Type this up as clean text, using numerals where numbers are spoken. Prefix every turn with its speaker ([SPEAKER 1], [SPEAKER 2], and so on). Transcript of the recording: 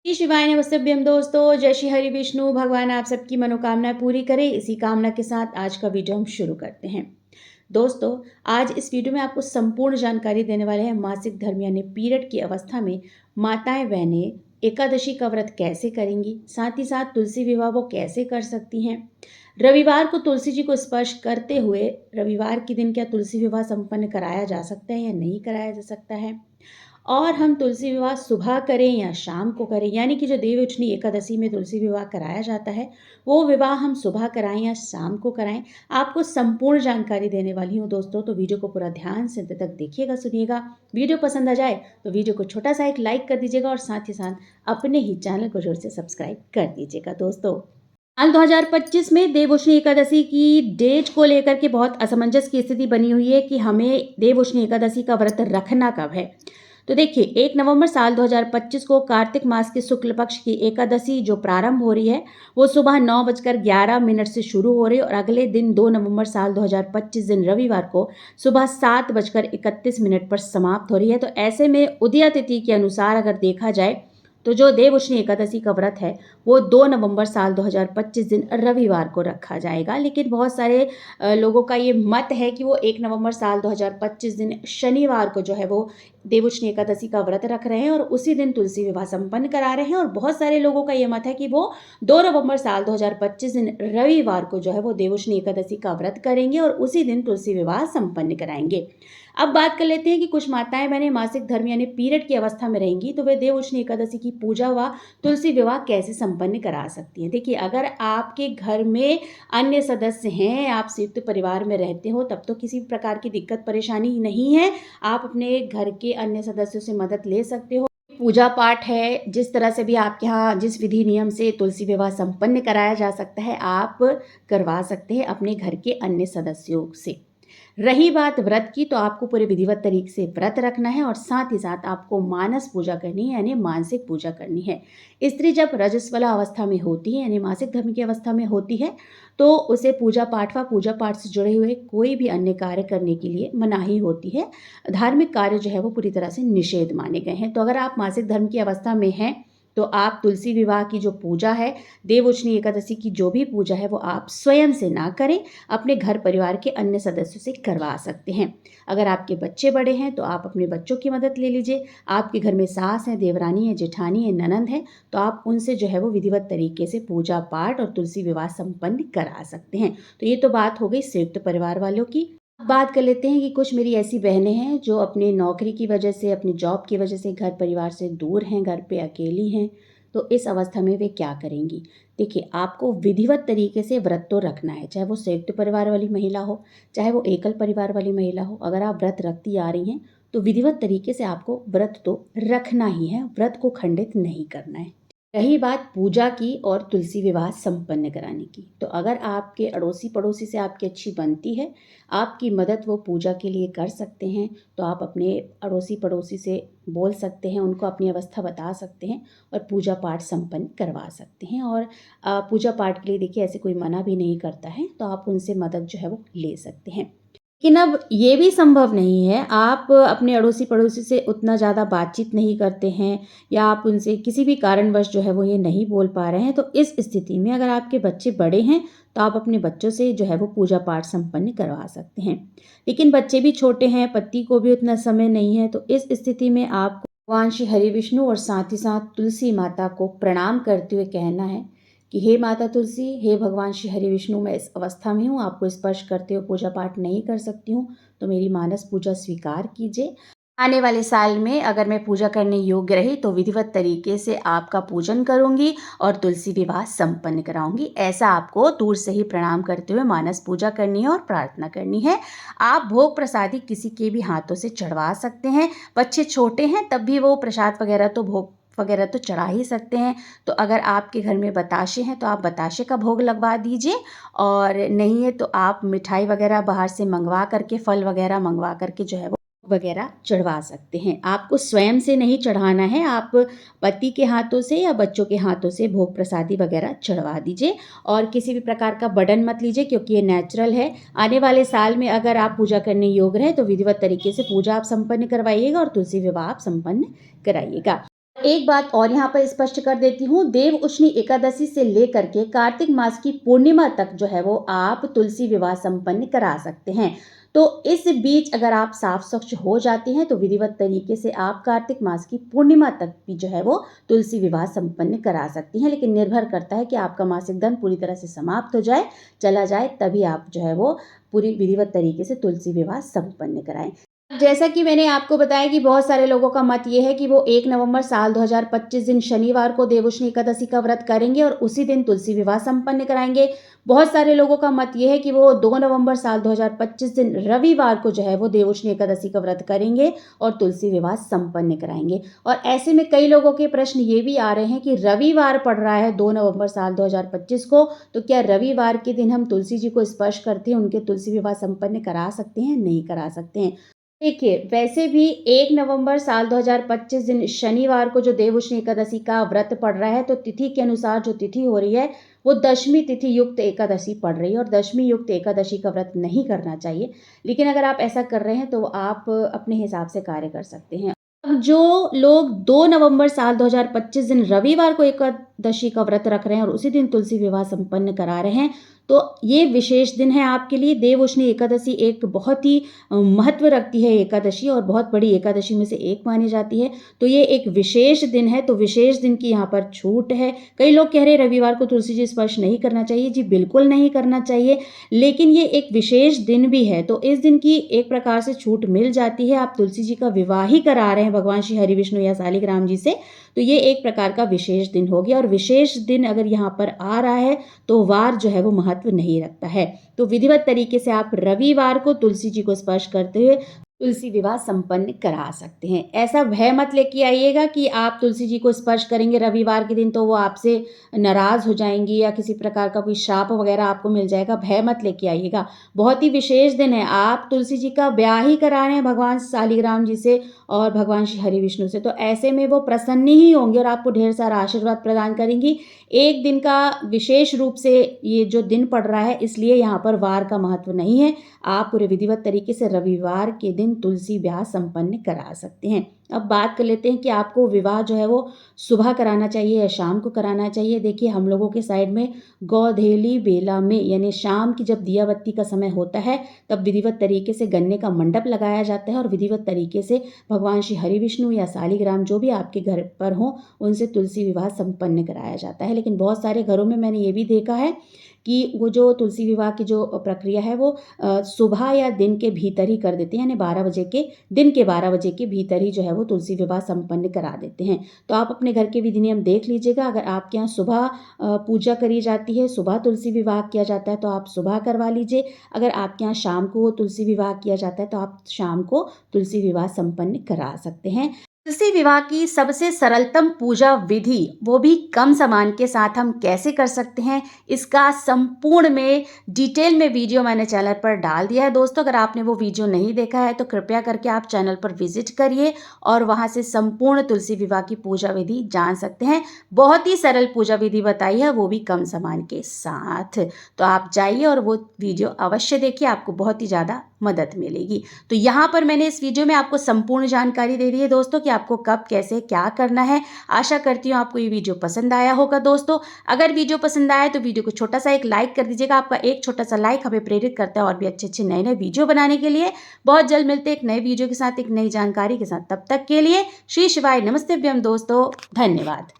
[SPEAKER 1] श्री शिवाय नमस्तभ्यम दोस्तों, जय श्री हरि विष्णु भगवान आप सबकी मनोकामनाएं पूरी करें। इसी कामना के साथ आज का वीडियो हम शुरू करते हैं। दोस्तों, आज इस वीडियो में आपको संपूर्ण जानकारी देने वाले हैं मासिक धर्म यानी पीरियड की अवस्था में माताएं बहनें एकादशी का व्रत कैसे करेंगी, साथ ही साथ तुलसी विवाह वो कैसे कर सकती हैं। रविवार को तुलसी जी को स्पर्श करते हुए रविवार के दिन क्या तुलसी विवाह संपन्न कराया जा सकता है या नहीं कराया जा सकता है, और हम तुलसी विवाह सुबह करें या शाम को करें, यानी कि जो देव उठनी एकादशी में तुलसी विवाह कराया जाता है वो विवाह हम सुबह कराएं या शाम को कराएं, आपको संपूर्ण जानकारी देने वाली हूँ दोस्तों। तो वीडियो को पूरा ध्यान से अंत तक देखिएगा, सुनिएगा। वीडियो पसंद आ जाए तो वीडियो को छोटा सा एक लाइक कर दीजिएगा और साथ ही साथ अपने ही चैनल को जोर से सब्सक्राइब कर दीजिएगा। दोस्तों, साल 2025 में देवउठनी एकादशी की डेट को लेकर के बहुत असमंजस की स्थिति बनी हुई है कि हमें देवउठनी एकादशी का व्रत रखना कब है। तो देखिए, 1 नवंबर साल 2025 को कार्तिक मास के शुक्ल पक्ष की एकादशी जो प्रारंभ हो रही है वो सुबह 9:11 से शुरू हो रही है और अगले दिन 2 नवंबर साल 2025 दिन रविवार को सुबह 7:31 पर समाप्त हो रही है। तो ऐसे में उदया तिथि के अनुसार अगर देखा जाए तो जो देवउठनी एकादशी का व्रत है वो 2 नवंबर साल 2025 दिन रविवार को रखा जाएगा। लेकिन बहुत सारे लोगों का ये मत है कि वो 1 नवंबर साल 2025 दिन शनिवार को जो है वो देवउठनी एकादशी का व्रत रख रहे हैं और उसी दिन तुलसी विवाह संपन्न करा रहे हैं। और बहुत सारे लोगों का ये मत है कि वो 2 नवंबर साल 2025 दिन रविवार को जो है वो देवउठनी एकादशी का व्रत करेंगे और उसी दिन तुलसी विवाह संपन्न कराएंगे। अब बात कर लेते हैं कि कुछ माताएं बहनें मासिक धर्म यानी पीरियड की अवस्था में रहेंगी तो वे देवउठनी एकादशी की पूजा व तुलसी विवाह कैसे संपन्न करा सकती हैं। देखिए, अगर आपके घर में अन्य सदस्य हैं, आप संयुक्त परिवार में रहते हो, तब तो किसी प्रकार की दिक्कत परेशानी नहीं है। आप अपने घर के अन्य सदस्यों से मदद ले सकते हो। पूजा पाठ है, जिस तरह से भी आपके यहाँ जिस विधि नियम से तुलसी विवाह संपन्न कराया जा सकता है आप करवा सकते हैं अपने घर के अन्य सदस्यों से। रही बात व्रत की, तो आपको पूरे विधिवत तरीके से व्रत रखना है और साथ ही साथ आपको मानस पूजा करनी है यानी मानसिक पूजा करनी है। स्त्री जब रजस्वला अवस्था में होती है यानी मासिक धर्म की अवस्था में होती है तो उसे पूजा पाठ से जुड़े हुए कोई भी अन्य कार्य करने के लिए मनाही होती है। धार्मिक कार्य जो है वो पूरी तरह से निषेध माने गए हैं। तो अगर आप मासिक धर्म की अवस्था में हैं तो आप तुलसी विवाह की जो पूजा है, देवउठनी एकादशी की जो भी पूजा है वो आप स्वयं से ना करें, अपने घर परिवार के अन्य सदस्यों से करवा सकते हैं। अगर आपके बच्चे बड़े हैं तो आप अपने बच्चों की मदद ले लीजिए। आपके घर में सास है, देवरानी है, जेठानी है, ननंद है, तो आप उनसे जो है वो विधिवत तरीके से पूजा पाठ और तुलसी विवाह संपन्न करा सकते हैं। तो ये तो बात हो गई संयुक्त परिवार वालों की। बात कर लेते हैं कि कुछ मेरी ऐसी बहनें हैं जो अपनी नौकरी की वजह से, अपनी जॉब की वजह से घर परिवार से दूर हैं, घर पे अकेली हैं। तो इस अवस्था में वे क्या करेंगी। देखिए, आपको विधिवत तरीके से व्रत तो रखना है, चाहे वो संयुक्त परिवार वाली महिला हो, चाहे वो एकल परिवार वाली महिला हो। अगर आप व्रत रखती आ रही हैं तो विधिवत तरीके से आपको व्रत तो रखना ही है, व्रत को खंडित नहीं करना है। रही बात पूजा की और तुलसी विवाह संपन्न कराने की, तो अगर आपके अड़ोसी पड़ोसी से आपकी अच्छी बनती है, आपकी मदद वो पूजा के लिए कर सकते हैं, तो आप अपने अड़ोसी पड़ोसी से बोल सकते हैं, उनको अपनी अवस्था बता सकते हैं और पूजा पाठ संपन्न करवा सकते हैं। और पूजा पाठ के लिए देखिए ऐसे कोई मना भी नहीं करता है, तो आप उनसे मदद जो है वो ले सकते हैं। लेकिन अब ये भी संभव नहीं है, आप अपने अड़ोसी पड़ोसी से उतना ज़्यादा बातचीत नहीं करते हैं या आप उनसे किसी भी कारणवश जो है वो ये नहीं बोल पा रहे हैं, तो इस स्थिति में अगर आपके बच्चे बड़े हैं तो आप अपने बच्चों से जो है वो पूजा पाठ संपन्न करवा सकते हैं। लेकिन बच्चे भी छोटे हैं, पति को भी उतना समय नहीं है, तो इस स्थिति में आपको भगवान श्री हरि विष्णु और साथ ही साथ तुलसी माता को प्रणाम करते हुए कहना है कि हे माता तुलसी, हे भगवान श्री हरि विष्णु, मैं इस अवस्था में हूँ, आपको स्पर्श करते हुए पूजा पाठ नहीं कर सकती हूँ, तो मेरी मानस पूजा स्वीकार कीजिए। आने वाले साल में अगर मैं पूजा करने योग्य रही तो विधिवत तरीके से आपका पूजन करूंगी और तुलसी विवाह संपन्न कराऊंगी। ऐसा आपको दूर से ही प्रणाम करते हुए मानस पूजा करनी है और प्रार्थना करनी है। आप भोग प्रसादी किसी के भी हाथों से चढ़वा सकते हैं। बच्चे छोटे हैं तब भी वो प्रसाद वगैरह तो भोग वगैरह तो चढ़ा ही सकते हैं। तो अगर आपके घर में बताशे हैं तो आप बताशे का भोग लगवा दीजिए, और नहीं है तो आप मिठाई वगैरह बाहर से मंगवा करके, फल वगैरह मंगवा करके जो है वो वगैरह चढ़वा सकते हैं। आपको स्वयं से नहीं चढ़ाना है, आप पति के हाथों से या बच्चों के हाथों से भोग प्रसादी वगैरह चढ़वा दीजिए और किसी भी प्रकार का बर्डन मत लीजिए, क्योंकि ये नेचुरल है। आने वाले साल में अगर आप पूजा करने योग्य रहे तो विधिवत तरीके से पूजा आप संपन्न करवाइएगा और तुलसी विवाह आप संपन्न कराइएगा। एक बात और यहाँ पर स्पष्ट कर देती हूँ, देव उष्णी एकादशी से लेकर के कार्तिक मास की पूर्णिमा तक जो है वो आप तुलसी विवाह संपन्न करा सकते हैं। तो इस बीच अगर आप साफ स्वच्छ हो जाते हैं तो विधिवत तरीके से आप कार्तिक मास की पूर्णिमा तक भी जो है वो तुलसी विवाह संपन्न करा सकती हैं, लेकिन निर्भर करता है कि आपका मासिक धर्म पूरी तरह से समाप्त हो जाए, चला जाए, तभी आप जो है वो पूरी विधिवत तरीके से तुलसी विवाह संपन्न कराएं। जैसा कि मैंने आपको बताया कि बहुत सारे लोगों का मत ये है कि वो 1 नवंबर साल 2025 दिन शनिवार को देवउठनी एकादशी का व्रत करेंगे और उसी दिन तुलसी विवाह संपन्न कराएंगे। बहुत सारे लोगों का मत ये है कि वो 2 नवंबर साल 2025 दिन रविवार को जो है वो देवउठनी एकादशी का व्रत करेंगे और तुलसी विवाह संपन्न कराएंगे। और ऐसे में कई लोगों के प्रश्न ये भी आ रहे हैं कि रविवार पड़ रहा है 2 नवंबर साल 2025 को, तो क्या रविवार के दिन हम तुलसी जी को स्पर्श करते हैं उनके तुलसी विवाह संपन्न करा सकते हैं? नहीं करा सकते हैं। देखिए, वैसे भी 1 नवंबर साल 2025 दिन शनिवार को जो देवउठनी एकादशी का व्रत पड़ रहा है, तो तिथि के अनुसार जो तिथि हो रही है, वो दशमी तिथि युक्त एकादशी पड़ रही है और दशमी युक्त एकादशी का व्रत नहीं करना चाहिए। लेकिन अगर आप ऐसा कर रहे हैं, तो आप अपने हिसाब से कार्य कर सकते हैं। अब जो लोग 2 नवंबर साल 2025 दिन रविवार को एकादशी का व्रत रख रहे हैं और उसी दिन तुलसी विवाह संपन्न करा रहे हैं, तो ये विशेष दिन है आपके लिए। देवउठनी एकादशी एक बहुत ही महत्व रखती है एकादशी और बहुत बड़ी एकादशी में से एक मानी जाती है। तो ये एक विशेष दिन है, तो विशेष दिन की यहाँ पर छूट है। कई लोग कह रहे हैं रविवार को तुलसी जी स्पर्श नहीं करना चाहिए। जी बिल्कुल नहीं करना चाहिए, लेकिन ये एक विशेष दिन भी है, तो इस दिन की एक प्रकार से छूट मिल जाती है। आप तुलसी जी का विवाह ही करा रहे हैं भगवान श्री हरि विष्णु या शालिग्राम जी से, तो ये एक प्रकार का विशेष दिन हो गया। और विशेष दिन अगर यहाँ पर आ रहा है तो वार जो है वो महत्व नहीं रखता है। तो विधिवत तरीके से आप रविवार को तुलसी जी को स्पर्श करते हुए तुलसी विवाह संपन्न करा सकते हैं। ऐसा भय मत लेके आइएगा कि आप तुलसी जी को स्पर्श करेंगे रविवार के दिन तो वो आपसे नाराज़ हो जाएंगी या किसी प्रकार का कोई श्राप वगैरह आपको मिल जाएगा। भय मत लेके आइएगा, बहुत ही विशेष दिन है। आप तुलसी जी का ब्याह ही करा रहे हैं भगवान शालिग्राम जी से और भगवान श्री हरि विष्णु से, तो ऐसे में वो प्रसन्न ही होंगे और आपको ढेर सारा आशीर्वाद प्रदान करेंगी। एक दिन का विशेष रूप से ये जो दिन पड़ रहा है, इसलिए यहाँ पर वार का महत्व नहीं है। आप पूरे विधिवत तरीके से रविवार के दिन तुलसी ब्याह संपन्न करा सकते हैं। अब बात कर लेते हैं कि आपको विवाह जो है वो सुबह कराना चाहिए या शाम को कराना चाहिए। देखिए, हम लोगों के साइड में गौधेली बेला में यानी शाम की जब दिया बत्ती का समय होता है, तब विधिवत तरीके से गन्ने का मंडप लगाया जाता है और विधिवत तरीके से भगवान श्री हरि विष्णु या शालिग्राम जो भी आपके घर पर हों उनसे तुलसी विवाह संपन्न कराया जाता है। लेकिन बहुत सारे घरों में मैंने ये भी देखा है कि वो जो तुलसी विवाह की जो प्रक्रिया है वो सुबह या दिन के भीतर ही कर देते हैं, यानी 12 बजे के दिन के 12 बजे के भीतर ही जो है वो तुलसी विवाह संपन्न करा देते हैं। तो आप अपने घर के विधि नियम देख लीजिएगा। अगर आपके यहाँ सुबह पूजा करी जाती है, सुबह तुलसी विवाह किया जाता है, तो आप सुबह करवा लीजिए। अगर आपके यहाँ शाम को तुलसी विवाह किया जाता है तो आप शाम को तुलसी विवाह संपन्न करा सकते हैं। तुलसी विवाह की सबसे सरलतम पूजा विधि, वो भी कम सामान के साथ हम कैसे कर सकते हैं, इसका संपूर्ण में डिटेल में वीडियो मैंने चैनल पर डाल दिया है। दोस्तों, अगर आपने वो वीडियो नहीं देखा है तो कृपया करके आप चैनल पर विजिट करिए और वहां से संपूर्ण तुलसी विवाह की पूजा विधि जान सकते हैं। बहुत ही सरल पूजा विधि बताई है, वो भी कम सामान के साथ। तो आप जाइए और वो वीडियो अवश्य देखिए, आपको बहुत ही ज़्यादा मदद मिलेगी। तो यहाँ पर मैंने इस वीडियो में आपको संपूर्ण जानकारी दे दी है दोस्तों कि आपको कब कैसे क्या करना है। आशा करती हूँ आपको ये वीडियो पसंद आया होगा। दोस्तों, अगर वीडियो पसंद आया तो वीडियो को छोटा सा एक लाइक कर दीजिएगा। आपका एक छोटा सा लाइक हमें प्रेरित करता है और भी अच्छे अच्छे नए नए वीडियो बनाने के लिए। बहुत जल्द मिलते हैं एक नए वीडियो के साथ, एक नई जानकारी के साथ। तब तक के लिए श्री शिवाय नमस्ते दोस्तों, धन्यवाद।